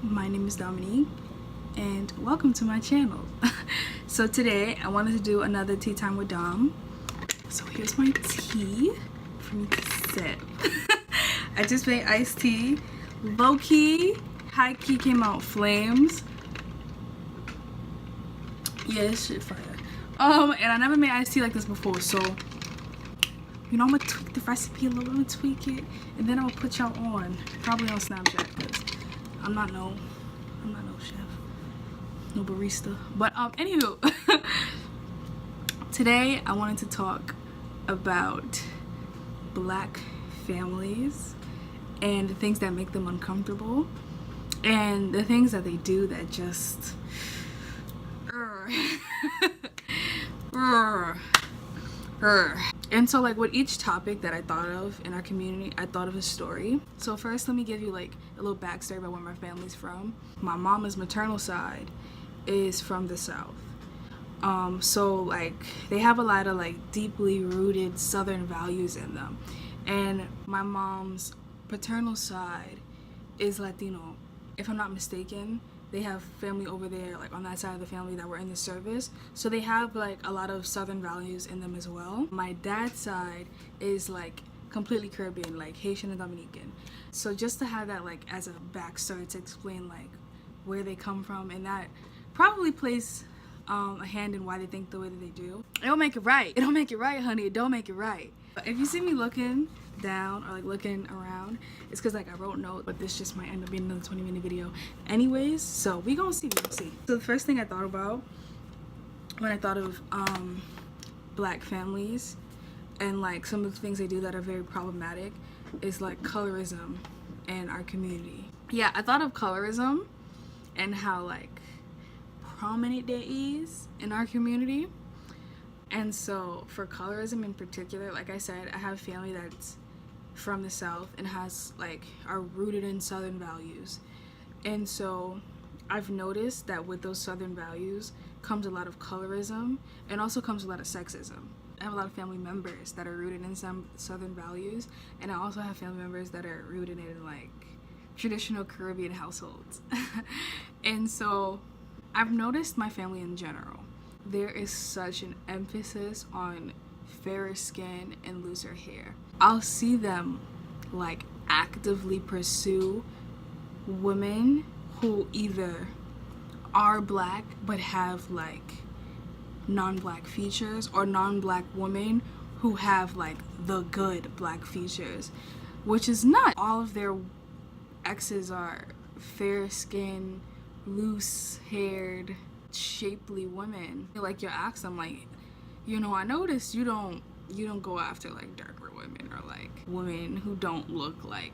my name is Dominique and welcome to my channel. So today I wanted to do another tea time with Dom. So here's my tea for me to sip. I just made iced tea. Low key, high key came out flames. Yeah, this shit fire. And I never made iced tea like this before, so you know, I'm gonna tweak the recipe a little bit, tweak it, and then I'll put y'all on, probably on Snapchat, because I'm not no chef, no barista. But anywho, today I wanted to talk about Black families and the things that make them uncomfortable, and the things that they do that just And so, like, with each topic that I thought of in our community, I thought of a story. So first, let me give you like a little backstory about where my family's from. My mama's maternal side is from the South. So like they have a lot of like deeply rooted Southern values in them. And my mom's paternal side is Latino. If I'm not mistaken, they have family over there, like on that side of the family, that were in the service. So they have like a lot of Southern values in them as well. My dad's side is like completely Caribbean, like Haitian and Dominican. So just to have that like as a backstory to explain like where they come from, and that probably plays a hand in why they think the way that they do. It don't make it right. It don't make it right, honey. It don't make it right. But if you see me looking down or like looking around, it's because like I wrote notes, but this just might end up being another 20-minute video anyways, so we gonna see. So the first thing I thought about when I thought of Black families and like some of the things they do that are very problematic is like colorism in our community. Yeah, I thought of colorism and how like prominent it is in our community. And so for colorism in particular, like I said, I have family that's from the South and are rooted in Southern values. And so I've noticed that with those Southern values comes a lot of colorism, and also comes a lot of sexism. I have a lot of family members that are rooted in some Southern values, and I also have family members that are rooted in like traditional Caribbean households. And so I've noticed my family in general, there is such an emphasis on fairer skin and looser hair. I'll see them like actively pursue women who either are Black but have like non-Black features, or non-Black women who have like the good Black features, which is not all of their exes are fair skin, loose haired, shapely women. Like you'll ask them like, you know, I noticed you don't go after like darker women or like women who don't look like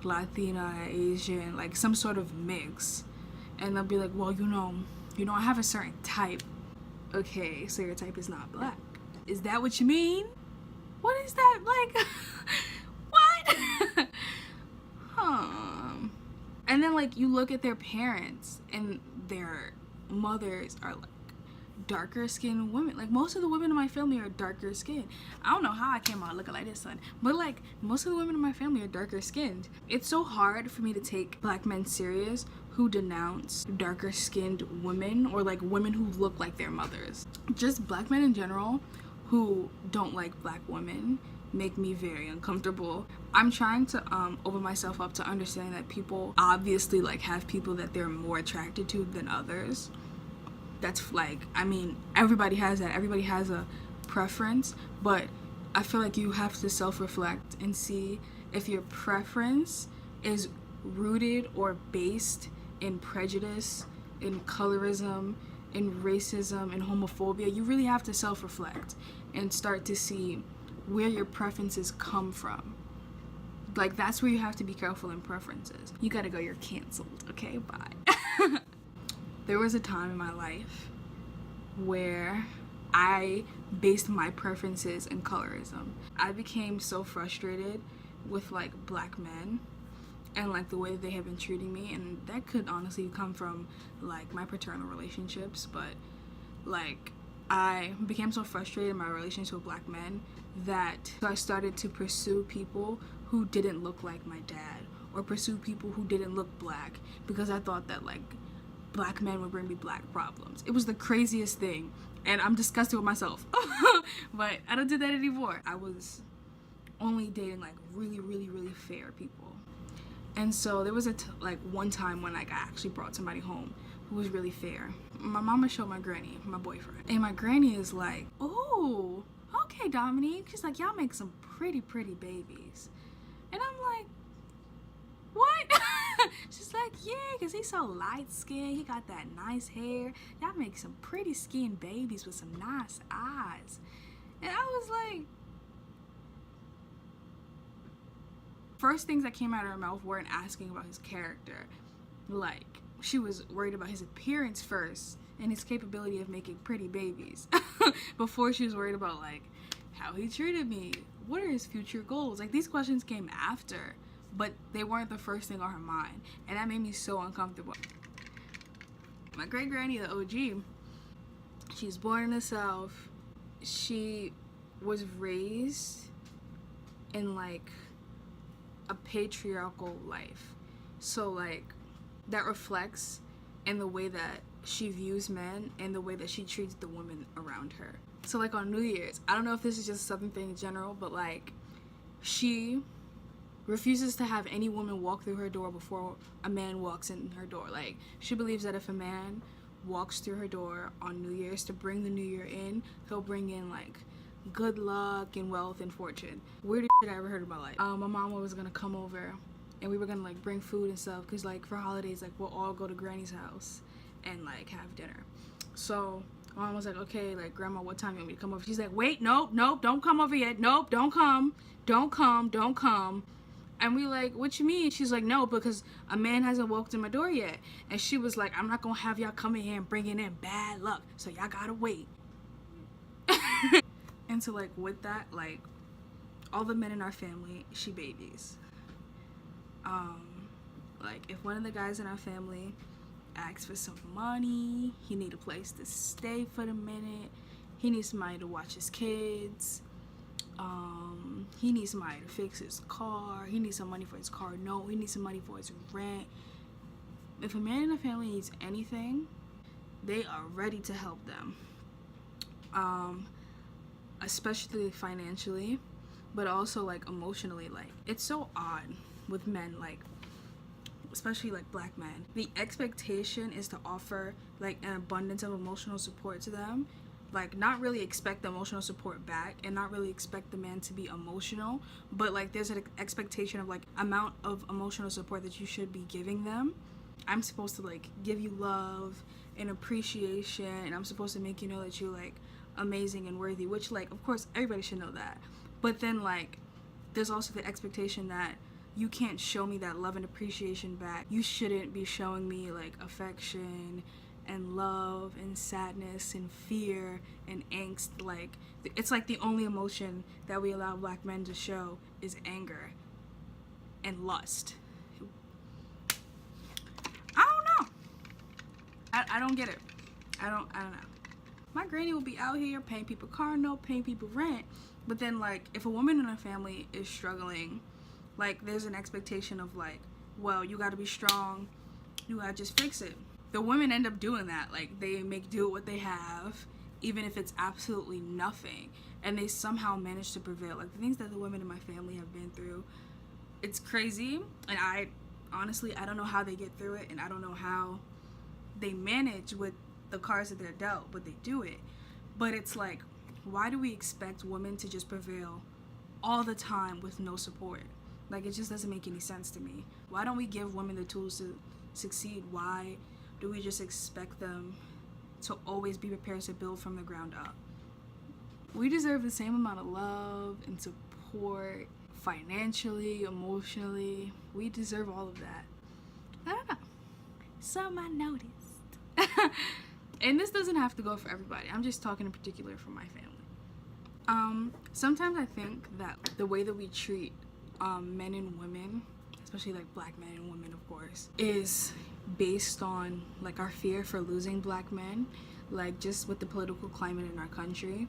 Latina, Asian, like some sort of mix. And they'll be like, well, you know I have a certain type. Okay, so your type is not Black. Is that what you mean? What is that like? What? And then like you look at their parents and their mothers are like darker skinned women. Like most of the women in my family are darker skinned. I don't know how I came out looking like this, son, but like most of the women in my family are darker skinned. It's so hard for me to take Black men serious who denounce darker skinned women, or like women who look like their mothers. Just Black men in general who don't like Black women make me very uncomfortable. I'm trying to open myself up to understanding that people obviously like have people that they're more attracted to than others. That's like, I mean, everybody has that. Everybody has a preference, but I feel like you have to self-reflect and see if your preference is rooted or based in prejudice, in colorism, in racism, in homophobia. You really have to self-reflect and start to see where your preferences come from. Like that's where you have to be careful in preferences. You gotta go, you're canceled. Okay, bye. There was a time in my life where I based my preferences in colorism. I became so frustrated with like Black men and like the way that they have been treating me, and that could honestly come from like my paternal relationships, but like I became so frustrated in my relationship with Black men that I started to pursue people who didn't look like my dad, or pursue people who didn't look black because I thought that like black men would bring me black problems. It was the craziest thing, and I'm disgusted with myself. But I don't do that anymore. I was only dating like really, really, really fair people. And so there was like one time when like I actually brought somebody home who was really fair. My mama showed my granny, my boyfriend, and my granny is like, "Oh, okay, Dominique." She's like, "Y'all make some pretty babies." And I'm like, "What?" She's like, "Yeah, because he's so light skinned, he got that nice hair. Y'all make some pretty skinned babies with some nice eyes." And I was like, first things that came out of her mouth weren't asking about his character. Like, she was worried about his appearance first and his capability of making pretty babies before she was worried about like how he treated me, what are his future goals. Like, these questions came after, but they weren't the first thing on her mind, and that made me so uncomfortable. My great granny, the OG, she's born in the South. She was raised in like a patriarchal life, so like that reflects in the way that she views men and the way that she treats the women around her. So like on New Year's, I don't know if this is just a Southern thing in general, but like she refuses to have any woman walk through her door before a man walks in her door. Like, she believes that if a man walks through her door on New Year's to bring the new year in, he'll bring in like good luck and wealth and fortune. Weirdest shit I ever heard in my life. My mama was gonna come over and we were gonna like bring food and stuff, because like for holidays, like we'll all go to Granny's house and like have dinner. So my mom was like, "Okay, like grandma, what time you want me to come over?" She's like, "Wait, nope, don't come over yet. Nope, don't come. And we like, "What you mean?" She's like, "No, because a man hasn't walked in my door yet." And she was like, "I'm not gonna have y'all coming here and bringing in bad luck, so y'all gotta wait." And so like with that, like all the men in our family, she babies. Like if one of the guys in our family asks for some money, he need a place to stay for the minute, he needs somebody to watch his kids, he needs somebody to fix his car, he needs some money for his car note, he needs some money for his rent. If a man in the family needs anything, they are ready to help them, especially financially, but also like emotionally. Like, it's so odd with men, like especially like black men, the expectation is to offer like an abundance of emotional support to them, like not really expect the emotional support back and not really expect the man to be emotional, but like there's an expectation of like amount of emotional support that you should be giving them. I'm supposed to like give you love and appreciation, and I'm supposed to make you know that you're like amazing and worthy, which like of course everybody should know that, but then like there's also the expectation that you can't show me that love and appreciation back. You shouldn't be showing me like affection and love and sadness and fear and angst. Like, it's like the only emotion that we allow black men to show is anger and lust. I don't know. I don't get it. I don't know. My granny will be out here paying people car note, paying people rent, but then like if a woman in a family is struggling, like there's an expectation of like, well, you gotta be strong, you gotta just fix it. The women end up doing that. Like, they make do with what they have, even if it's absolutely nothing, and they somehow manage to prevail. Like, the things that the women in my family have been through, it's crazy, and I honestly don't know how they get through it, and I don't know how they manage with the cards that they're dealt, but they do it. But it's like, why do we expect women to just prevail all the time with no support? Like, it just doesn't make any sense to me. Why don't we give women the tools to succeed? Why do we just expect them to always be prepared to build from the ground up? We deserve the same amount of love and support, financially, emotionally. We deserve all of that. I don't know. Some I noticed. And this doesn't have to go for everybody. I'm just talking in particular for my family. Sometimes I think that the way that we treat men and women, especially like black men and women of course, is based on like our fear for losing black men. Like, just with the political climate in our country,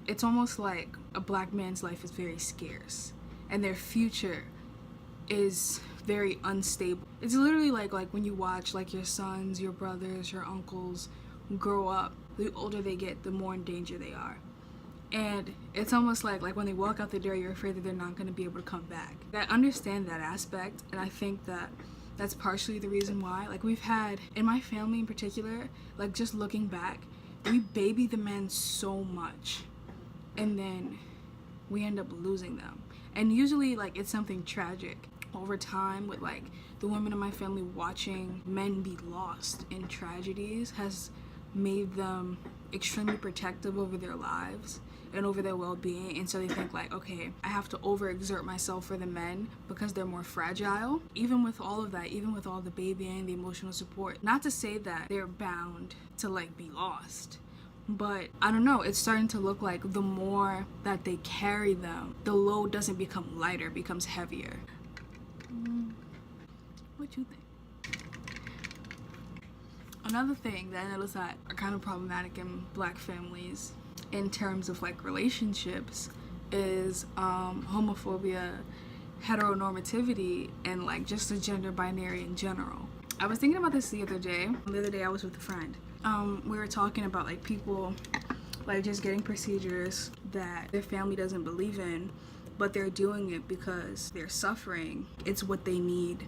it's almost like a black man's life is very scarce and their future is very unstable. It's literally like when you watch like your sons, your brothers, your uncles grow up, the older they get, the more in danger they are. And it's almost like when they walk out the door, you're afraid that they're not going to be able to come back. I understand that aspect, and I think that that's partially the reason why. Like, we've had, in my family in particular, like, just looking back, we baby the men so much, and then we end up losing them. And usually, like, it's something tragic. Over time, with, like, the women in my family watching men be lost in tragedies has made them extremely protective over their lives and over their well-being, and so they think like, okay, I have to overexert myself for the men because they're more fragile. Even with all of that, even with all the babying, the emotional support, not to say that they're bound to like be lost, but I don't know, it's starting to look like the more that they carry them, the load doesn't become lighter, it becomes heavier. What you think? Another thing that I noticed that are kind of problematic in Black families in terms of like relationships is homophobia, heteronormativity, and like just the gender binary in general. I was thinking about this the other day. The other day I was with a friend. We were talking about like people like just getting procedures that their family doesn't believe in, but they're doing it because they're suffering. It's what they need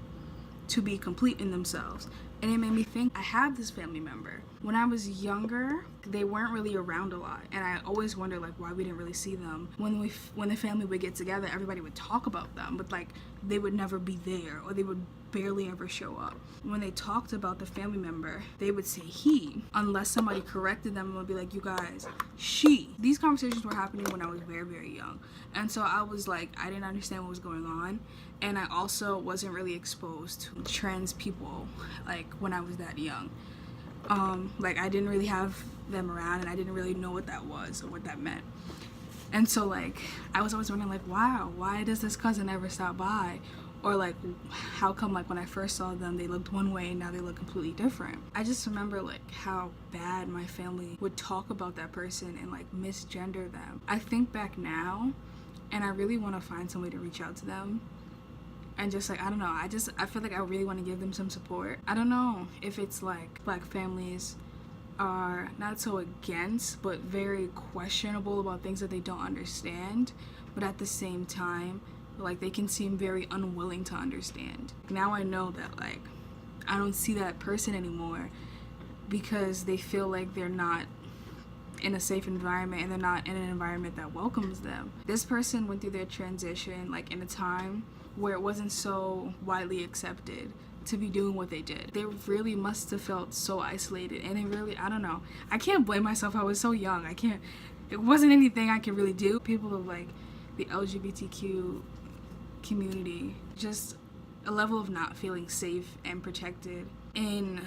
to be complete in themselves. And it made me think, I have this family member. When I was younger, they weren't really around a lot, and I always wondered like why we didn't really see them. When the family would get together, everybody would talk about them, but like they would never be there, or they would barely ever show up. When they talked about the family member, they would say he, unless somebody corrected them and would be like, you guys, she. These conversations were happening when I was very, very young. And so I was like, I didn't understand what was going on. And I also wasn't really exposed to trans people like when I was that young. Like I didn't really have them around, and I didn't really know what that was or what that meant. And so like I was always wondering like, wow, why does this cousin ever stop by? Or like, how come like when I first saw them they looked one way and now they look completely different? I just remember like how bad my family would talk about that person and like misgender them. I think back now and I really want to find some way to reach out to them and just like, I don't know, I feel like I really want to give them some support. I don't know if it's like Black families are not so against but very questionable about things that they don't understand, but at the same time like they can seem very unwilling to understand. Now I know that like I don't see that person anymore because they feel like they're not in a safe environment and they're not in an environment that welcomes them. This person went through their transition like in a time where it wasn't so widely accepted to be doing what they did. They really must have felt so isolated, and they really, I don't know, I can't blame myself. I was so young. It wasn't anything I could really do. People of like the LGBTQ community, just a level of not feeling safe and protected in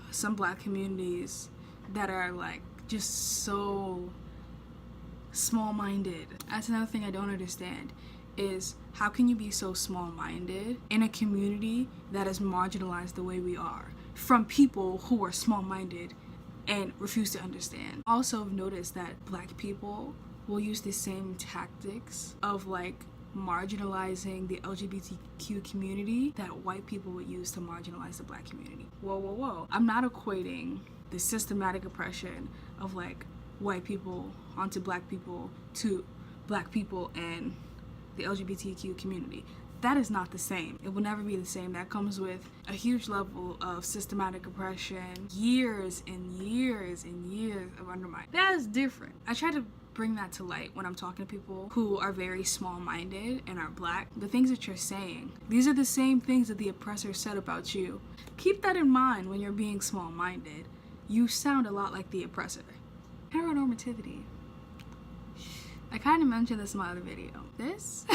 some Black communities that are like just so small-minded. That's another thing I don't understand, is how can you be so small-minded in a community that is marginalized the way we are from people who are small-minded and refuse to understand. Also, I've noticed that Black people will use the same tactics of like marginalizing the LGBTQ community that white people would use to marginalize the Black community. Whoa. I'm not equating the systematic oppression of like white people onto Black people to Black people and the LGBTQ community. That is not the same. It will never be the same. That comes with a huge level of systematic oppression, years and years and years of undermining. That is different. I try to bring that to light when I'm talking to people who are very small-minded and are Black. The things that you're saying, these are the same things that the oppressor said about you. Keep that in mind when you're being small-minded. You sound a lot like the oppressor. Heteronormativity. I kind of mentioned this in my other video. This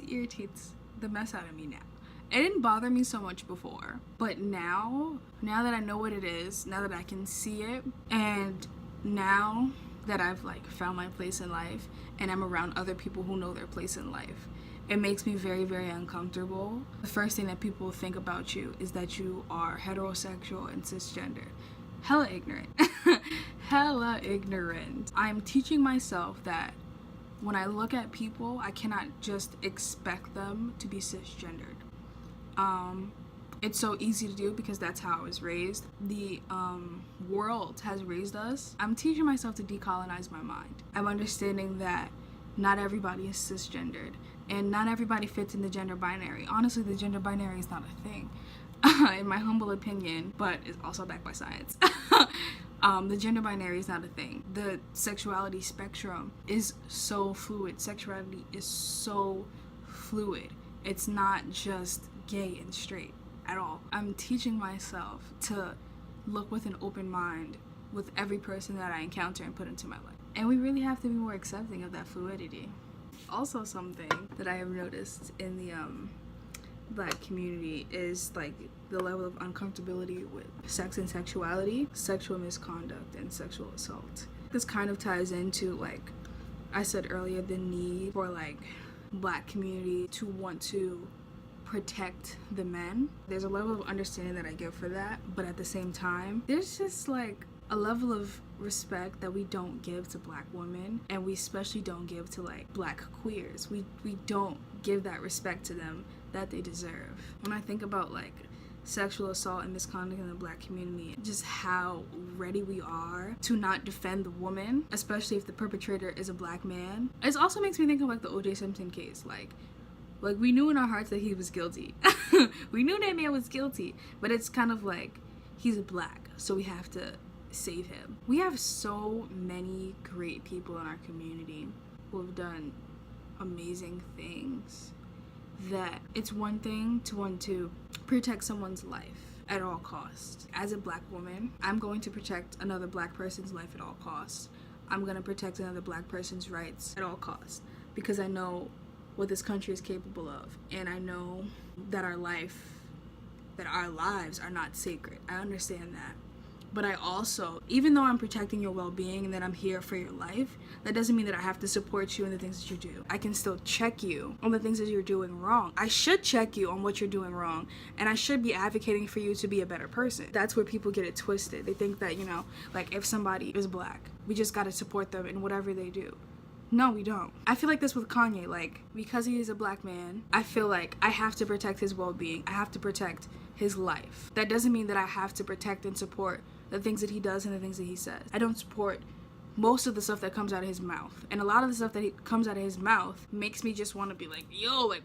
irritates the mess out of me now. It didn't bother me so much before, but now that I know what it is, now that I can see it, and now that I've like found my place in life and I'm around other people who know their place in life, it makes me very, very uncomfortable. The first thing that people think about you is that you are heterosexual and cisgender. Hella ignorant. Hella ignorant. I'm teaching myself that when I look at people, I cannot just expect them to be cisgendered. It's so easy to do because that's how I was raised. The world has raised us. I'm teaching myself to decolonize my mind. I'm understanding that not everybody is cisgendered and not everybody fits in the gender binary. Honestly, the gender binary is not a thing, in my humble opinion, but it's also backed by science. The gender binary is not a thing. The sexuality spectrum is so fluid. Sexuality is so fluid. It's not just gay and straight at all. I'm teaching myself to look with an open mind with every person that I encounter and put into my life. And we really have to be more accepting of that fluidity. Also, something that I have noticed in the Black community is like the level of uncomfortability with sex and sexuality, sexual misconduct, and sexual assault. This kind of ties into, like I said earlier, the need for like Black community to want to protect the men. There's a level of understanding that I give for that, but at the same time, there's just like a level of respect that we don't give to Black women, and we especially don't give to like Black queers. We don't give that respect to them that they deserve. When I think about like sexual assault and misconduct in the Black community, just how ready we are to not defend the woman, especially if the perpetrator is a Black man. It also makes me think of like the O.J. Simpson case. Like we knew in our hearts that he was guilty. We knew that man was guilty, but it's kind of like he's Black, so we have to save him. We have so many great people in our community who have done amazing things that it's one thing to want to protect someone's life at all costs. As a Black woman, I'm going to protect another Black person's life at all costs. I'm going to protect another Black person's rights at all costs because I know what this country is capable of, and I know that our lives are not sacred. I understand that. But I also, even though I'm protecting your well-being and that I'm here for your life, that doesn't mean that I have to support you in the things that you do. I can still check you on the things that you're doing wrong. I should check you on what you're doing wrong, and I should be advocating for you to be a better person. That's where people get it twisted. They think that, like if somebody is Black, we just gotta support them in whatever they do. No, we don't. I feel like this with Kanye. Like, because he is a Black man, I feel like I have to protect his well-being. I have to protect his life. That doesn't mean that I have to protect and support the things that he does and the things that he says. I don't support most of the stuff that comes out of his mouth. And a lot of the stuff that comes out of his mouth makes me just want to be like, yo, like,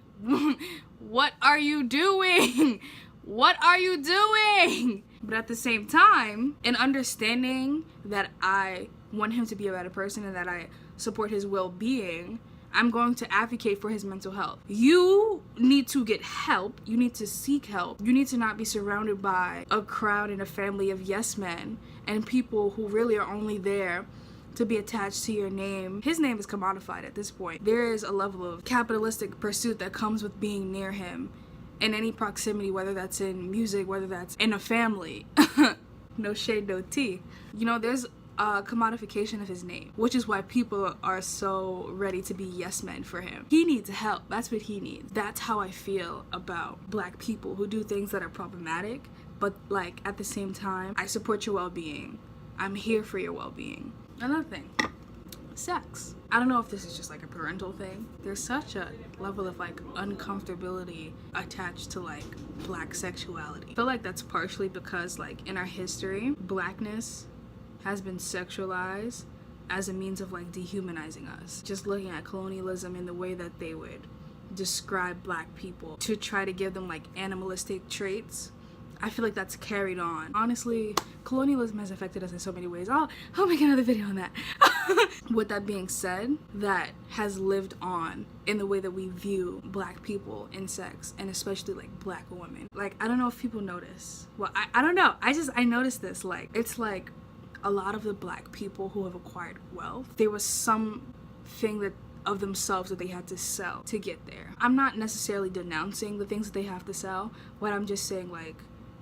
what are you doing? What are you doing? But at the same time, in understanding that I want him to be a better person and that I support his well-being, I'm going to advocate for his mental health. You need to get help. You need to seek help. You need to not be surrounded by a crowd and a family of yes men and people who really are only there to be attached to your name. His name is commodified at this point. There is a level of capitalistic pursuit that comes with being near him in any proximity, whether that's in music, whether that's in a family. No shade, no tea. There's commodification of his name, which is why people are so ready to be yes men for him. He needs help. That's what he needs. That's how I feel about Black people who do things that are problematic, but like at the same time, I support your well-being. I'm here for your well-being. Another thing, sex. I don't know if this is just like a parental thing. There's such a level of like uncomfortability attached to like Black sexuality. I feel like that's partially because like in our history, Blackness has been sexualized as a means of like dehumanizing us. Just looking at colonialism and the way that they would describe Black people to try to give them like animalistic traits, I feel like that's carried on. Honestly, colonialism has affected us in so many ways. I'll make another video on that. With that being said, that has lived on in the way that we view Black people in sex, and especially like Black women. Like, I don't know if people notice. Well, I don't know. I noticed this. Like, it's like a lot of the Black people who have acquired wealth, there was something that of themselves that they had to sell to get there. I'm not necessarily denouncing the things that they have to sell, but I'm just saying, like,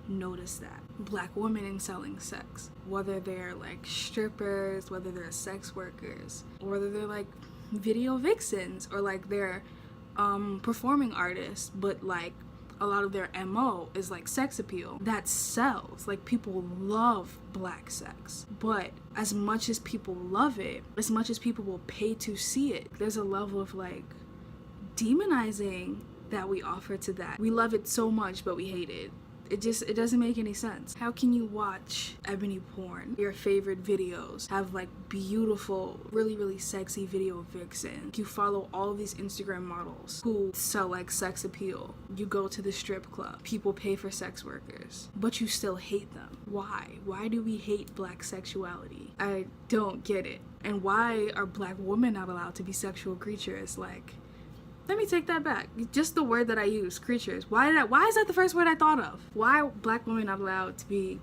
notice that. Black women in selling sex, whether they're like strippers, whether they're sex workers, or whether they're like video vixens, or like they're performing artists, but like a lot of their MO is like sex appeal. That sells. Like, people love Black sex. But as much as people love it, as much as people will pay to see it, there's a level of like demonizing that we offer to that. We love it so much, but we hate it. It doesn't make any sense. How can you watch ebony porn? Your favorite videos have like beautiful, really, really sexy video vixens. You follow all of these Instagram models who sell like sex appeal. You go to the strip club. People pay for sex workers, but you still hate them. Why? Why do we hate black sexuality? I don't get it. And why are black women not allowed to be sexual creatures? Like, let me take that back. Just the word that I use, creatures. Why is that the first word I thought of? Why are black women not allowed to be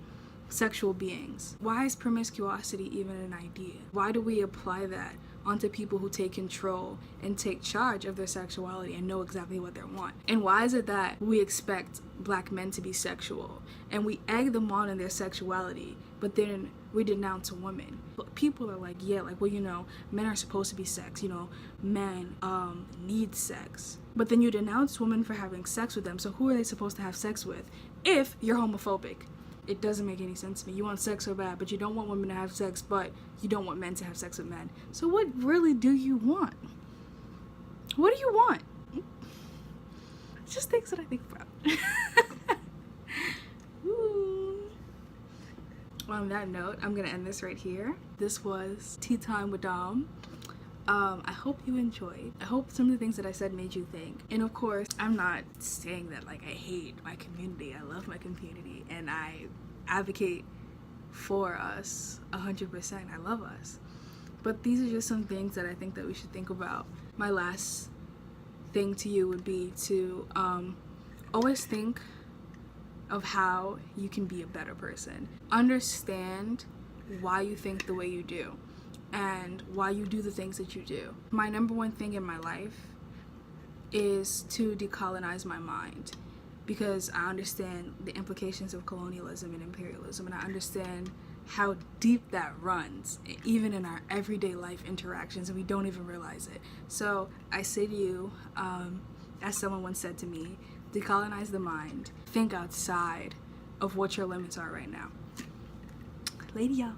sexual beings? Why is promiscuity even an idea? Why do we apply that onto people who take control and take charge of their sexuality and know exactly what they want? And why is it that we expect black men to be sexual and we egg them on in their sexuality, but then we denounce women? But people are like, yeah, like, well, you know, men are supposed to be sex, you know, men need sex. But then you denounce women for having sex with them, so who are they supposed to have sex with if you're homophobic? It doesn't make any sense to me. You want sex so bad, but you don't want women to have sex, but you don't want men to have sex with men. So what really do you want? What do you want? Just things that I think about. On that note, I'm gonna end this right here. This was Tea Time with Dom. I hope you enjoyed. I hope some of the things that I said made you think. And of course, I'm not saying that like I hate my community. I love my community and I advocate for us 100%. I love us. But these are just some things that I think that we should think about. My last thing to you would be to always think of how you can be a better person. Understand why you think the way you do and why you do the things that you do. My number one thing in my life is to decolonize my mind, because I understand the implications of colonialism and imperialism, and I understand how deep that runs, even in our everyday life interactions, and we don't even realize it. So I say to you, as someone once said to me, decolonize the mind. Think outside of what your limits are right now. Lady y'all.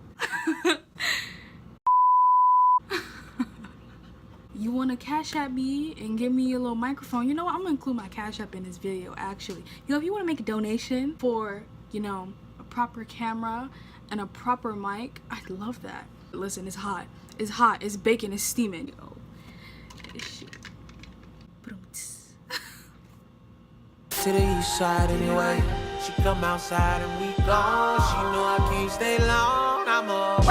You want to Cash App me and give me a little microphone? You know what? I'm going to include my Cash App in this video, actually. You know, if you want to make a donation for, you know, a proper camera and a proper mic, I'd love that. Listen, it's hot. It's hot. It's baking. It's steaming. Yo, this shit. To the east side anyway. She come outside and we gone. She know I can't stay long. I'm a